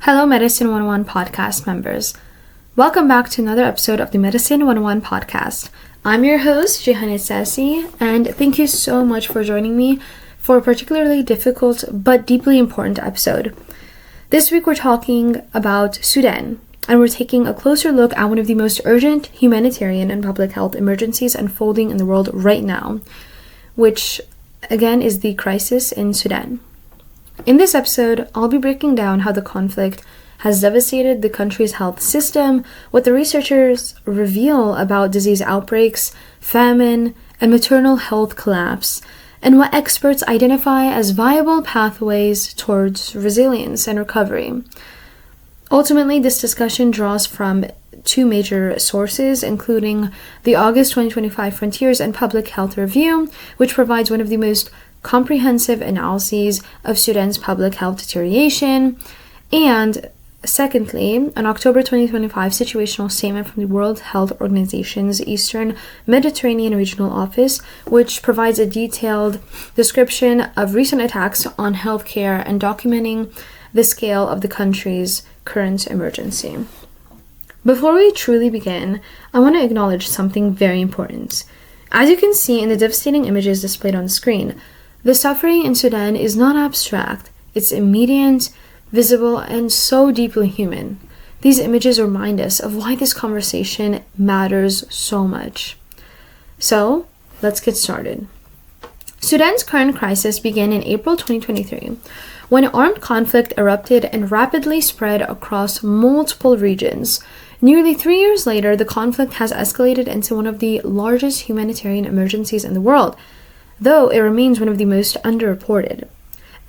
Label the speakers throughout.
Speaker 1: Hello, Medicine 101 podcast members. Welcome back to another episode of the Medicine 101 podcast. I'm your host, Jehanit Sassi, and thank you so much for joining me for a particularly difficult but deeply important episode. This week we're talking about Sudan, and we're taking a closer look at one of the most urgent humanitarian and public health emergencies unfolding in the world right now, which again is the crisis in Sudan. In this episode, I'll be breaking down how the conflict has devastated the country's health system, what the researchers reveal about disease outbreaks, famine, and maternal health collapse, and what experts identify as viable pathways towards resilience and recovery. Ultimately, this discussion draws from two major sources, including the August 2025 Frontiers and Public Health Review, which provides one of the most comprehensive analyses of Sudan's public health deterioration, and secondly, an October 2025 situational statement from the World Health Organization's Eastern Mediterranean Regional Office, which provides a detailed description of recent attacks on healthcare and documenting the scale of the country's current emergency. Before we truly begin, I want to acknowledge something very important. As you can see in the devastating images displayed on the screen, the suffering in Sudan is not abstract, it's immediate, visible, and so deeply human. These images remind us of why this conversation matters so much. So, let's get started. Sudan's current crisis began in April 2023, when armed conflict erupted and rapidly spread across multiple regions. Nearly 3 years later, the conflict has escalated into one of the largest humanitarian emergencies in the world, though it remains one of the most underreported.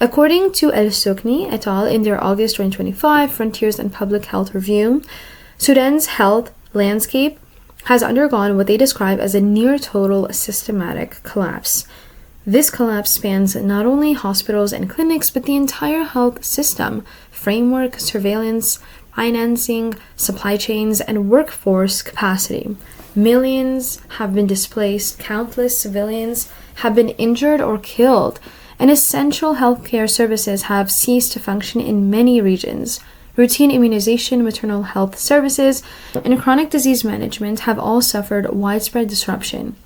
Speaker 1: According to Alsoukhni et al. In their August 2025 Frontiers and Public Health Review, Sudan's health landscape has undergone what they describe as a near-total systematic collapse. This collapse spans not only hospitals and clinics, but the entire health system, framework, surveillance, financing, supply chains, and workforce capacity. Millions have been displaced, countless civilians have been injured or killed, and essential healthcare services have ceased to function in many regions. Routine immunization, maternal health services, and chronic disease management have all suffered widespread disruption.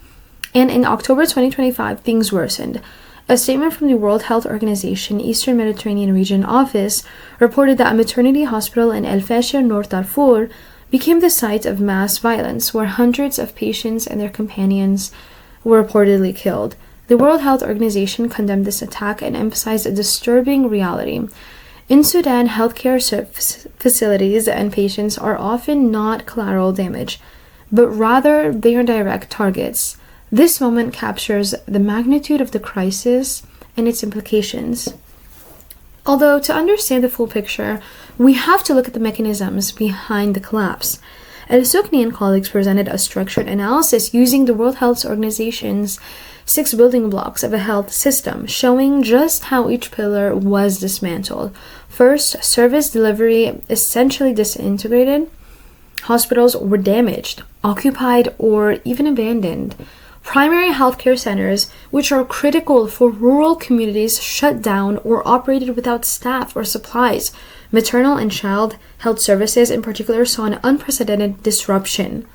Speaker 1: And in October 2025, things worsened. A statement from the World Health Organization Eastern Mediterranean Region Office reported that a maternity hospital in El Fasher, North Darfur, became the site of mass violence, where hundreds of patients and their companions were reportedly killed. The World Health Organization condemned this attack and emphasized a disturbing reality. In Sudan, healthcare facilities and patients are often not collateral damage, but rather they are direct targets. This moment captures the magnitude of the crisis and its implications. Although, to understand the full picture, we have to look at the mechanisms behind the collapse. Alsoukhni and colleagues presented a structured analysis using the World Health Organization's 6 building blocks of a health system, showing just how each pillar was dismantled. First, service delivery essentially disintegrated. Hospitals were damaged, occupied, or even abandoned. Primary healthcare centers, which are critical for rural communities, shut down or operated without staff or supplies. Maternal and child health services in particular saw an unprecedented disruption.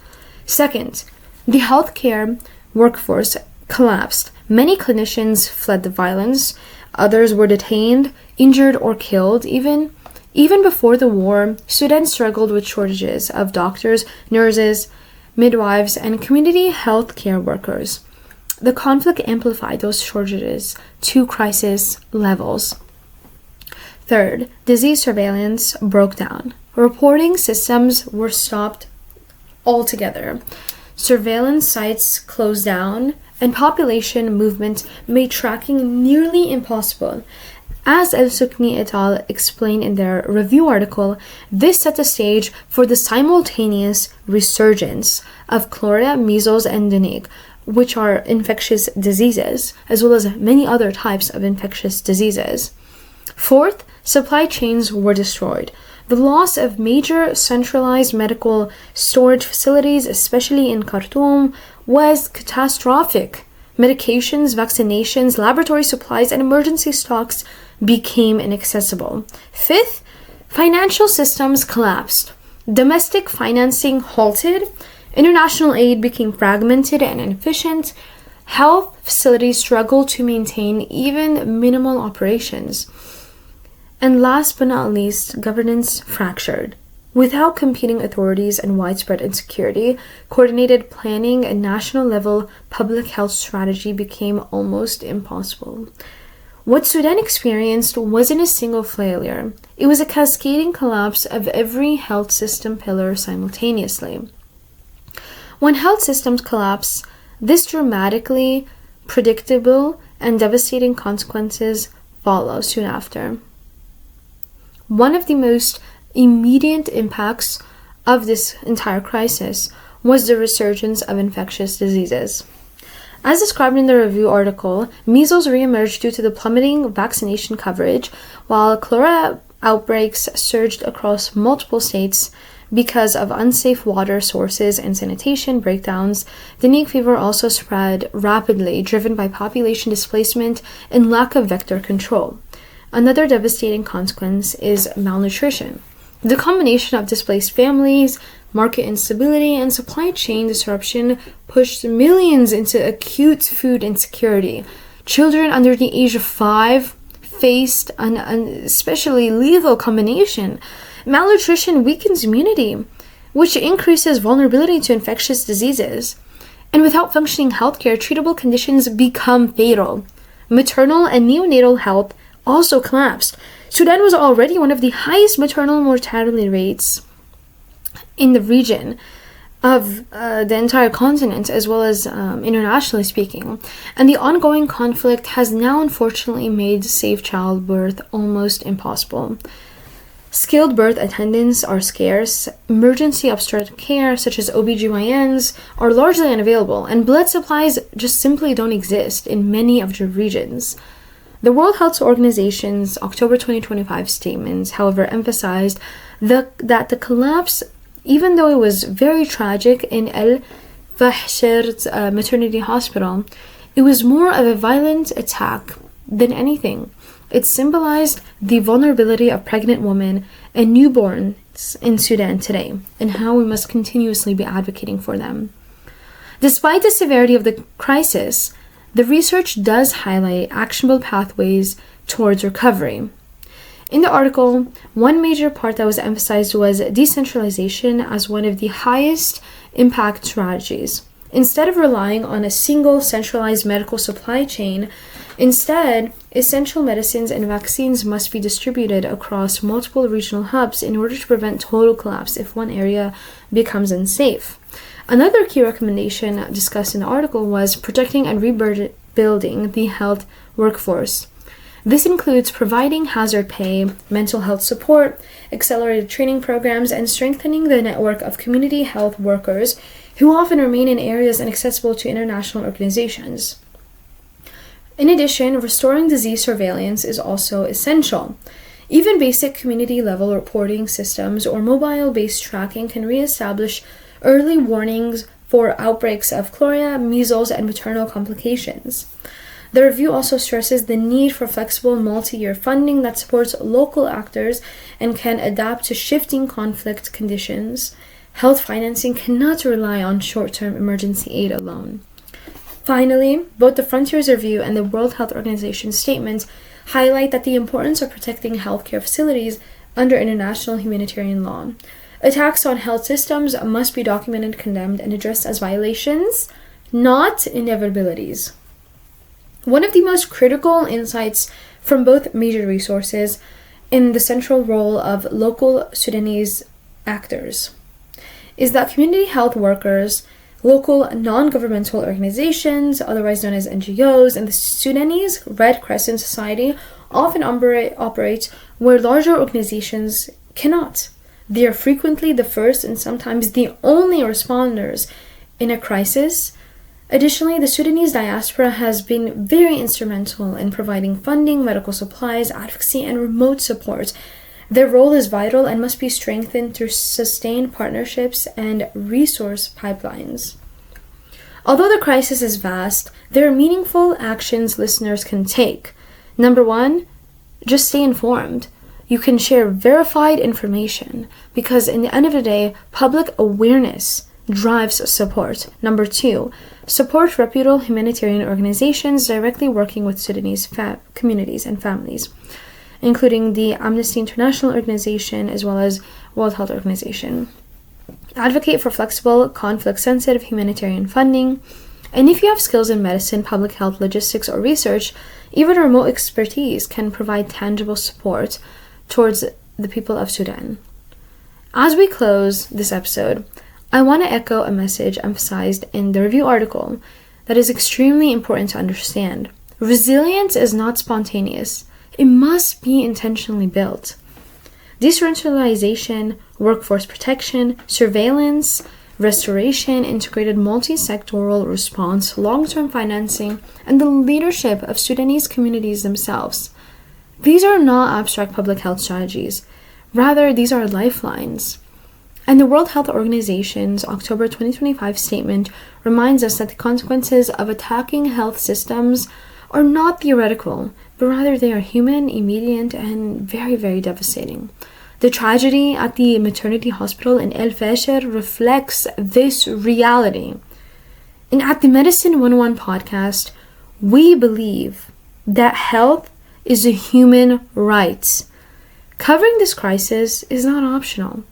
Speaker 1: Second, the healthcare workforce collapsed. Many clinicians fled the violence, others were detained, injured, or killed. Even before the war, Sudan struggled with shortages of doctors, nurses, midwives, and community health care workers. The conflict amplified those shortages to crisis levels. Third, disease surveillance broke down. Reporting systems were stopped altogether. Surveillance sites closed down, and population movement made tracking nearly impossible. As Alsoukhni et al. Explained in their review article, this set the stage for the simultaneous resurgence of cholera, measles, and dengue, which are infectious diseases, as well as many other types of infectious diseases. Fourth, supply chains were destroyed. The loss of major centralized medical storage facilities, especially in Khartoum, was catastrophic. Medications, vaccinations, laboratory supplies, and emergency stocks became inaccessible. Fifth, Financial systems collapsed. Domestic financing halted. International aid became fragmented and inefficient. Health facilities struggled to maintain even minimal operations. And last but not least, governance fractured. Without competing authorities and widespread insecurity, coordinated planning and national-level public health strategy became almost impossible. What Sudan experienced wasn't a single failure. It was a cascading collapse of every health system pillar simultaneously. When health systems collapse, this dramatically predictable and devastating consequences follow soon after. One of the most immediate impacts of this entire crisis was the resurgence of infectious diseases. As described in the review article, measles reemerged due to the plummeting vaccination coverage, while cholera outbreaks surged across multiple states because of unsafe water sources and sanitation breakdowns. Dengue fever also spread rapidly, driven by population displacement and lack of vector control. Another devastating consequence is malnutrition. The combination of displaced families, market instability, and supply chain disruption pushed millions into acute food insecurity. Children under the age of 5 faced an especially lethal combination. Malnutrition weakens immunity, which increases vulnerability to infectious diseases. And without functioning healthcare, treatable conditions become fatal. Maternal and neonatal health also collapsed. Sudan was already one of the highest maternal mortality rates in the region of the entire continent, as well as internationally speaking. And the ongoing conflict has now unfortunately made safe childbirth almost impossible. Skilled birth attendants are scarce, emergency obstetric care such as OBGYNs are largely unavailable, and blood supplies just simply don't exist in many of the regions. The World Health Organization's October 2025 statement, however, emphasized that the collapse, even though it was very tragic in Al-Fahshir's maternity hospital, it was more of a violent attack than anything. It symbolized the vulnerability of pregnant women and newborns in Sudan today, and how we must continuously be advocating for them. Despite the severity of the crisis, the research does highlight actionable pathways towards recovery. In the article, one major part that was emphasized was decentralization as one of the highest impact strategies. Instead of relying on a single centralized medical supply chain, instead, essential medicines and vaccines must be distributed across multiple regional hubs in order to prevent total collapse if one area becomes unsafe. Another key recommendation discussed in the article was protecting and rebuilding the health workforce. This includes providing hazard pay, mental health support, accelerated training programs, and strengthening the network of community health workers who often remain in areas inaccessible to international organizations. In addition, restoring disease surveillance is also essential. Even basic community-level reporting systems or mobile-based tracking can reestablish early warnings for outbreaks of cholera, measles, and maternal complications. The review also stresses the need for flexible multi-year funding that supports local actors and can adapt to shifting conflict conditions. Health financing cannot rely on short-term emergency aid alone. Finally, both the Frontiers Review and the World Health Organization statements highlight that the importance of protecting healthcare facilities under international humanitarian law. Attacks on health systems must be documented, condemned, and addressed as violations, not inevitabilities. One of the most critical insights from both major resources in the central role of local Sudanese actors is that community health workers, local non-governmental organizations, otherwise known as NGOs, and the Sudanese Red Crescent Society often operate where larger organizations cannot. They are frequently the first and sometimes the only responders in a crisis. Additionally, the Sudanese diaspora has been very instrumental in providing funding, medical supplies, advocacy, and remote support. Their role is vital and must be strengthened through sustained partnerships and resource pipelines. Although the crisis is vast, there are meaningful actions listeners can take. Number one, just stay informed. You can share verified information because in the end of the day, public awareness drives support. Number 2, support reputable humanitarian organizations directly working with Sudanese communities and families, including the Amnesty International organization as well as World Health Organization. Advocate for flexible, conflict-sensitive humanitarian funding. And if you have skills in medicine, public health, logistics, or research, even remote expertise can provide tangible support towards the people of Sudan. As we close this episode, I want to echo a message emphasized in the review article that is extremely important to understand. Resilience is not spontaneous. It must be intentionally built. Decentralization, workforce protection, surveillance, restoration, integrated multi-sectoral response, long-term financing, and the leadership of Sudanese communities themselves. These are not abstract public health strategies. Rather, these are lifelines. And the World Health Organization's October 2025 statement reminds us that the consequences of attacking health systems are not theoretical, but rather they are human, immediate, and very, very devastating. The tragedy at the maternity hospital in El Fasher reflects this reality. And at the Medicine 101 podcast, we believe that health is a human right. Covering this crisis is not optional,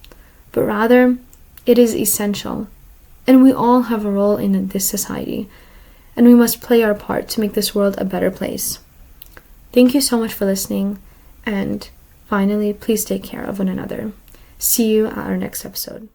Speaker 1: but rather it is essential. And we all have a role in this society, and we must play our part to make this world a better place. Thank you so much for listening, and finally, please take care of one another. See you at our next episode.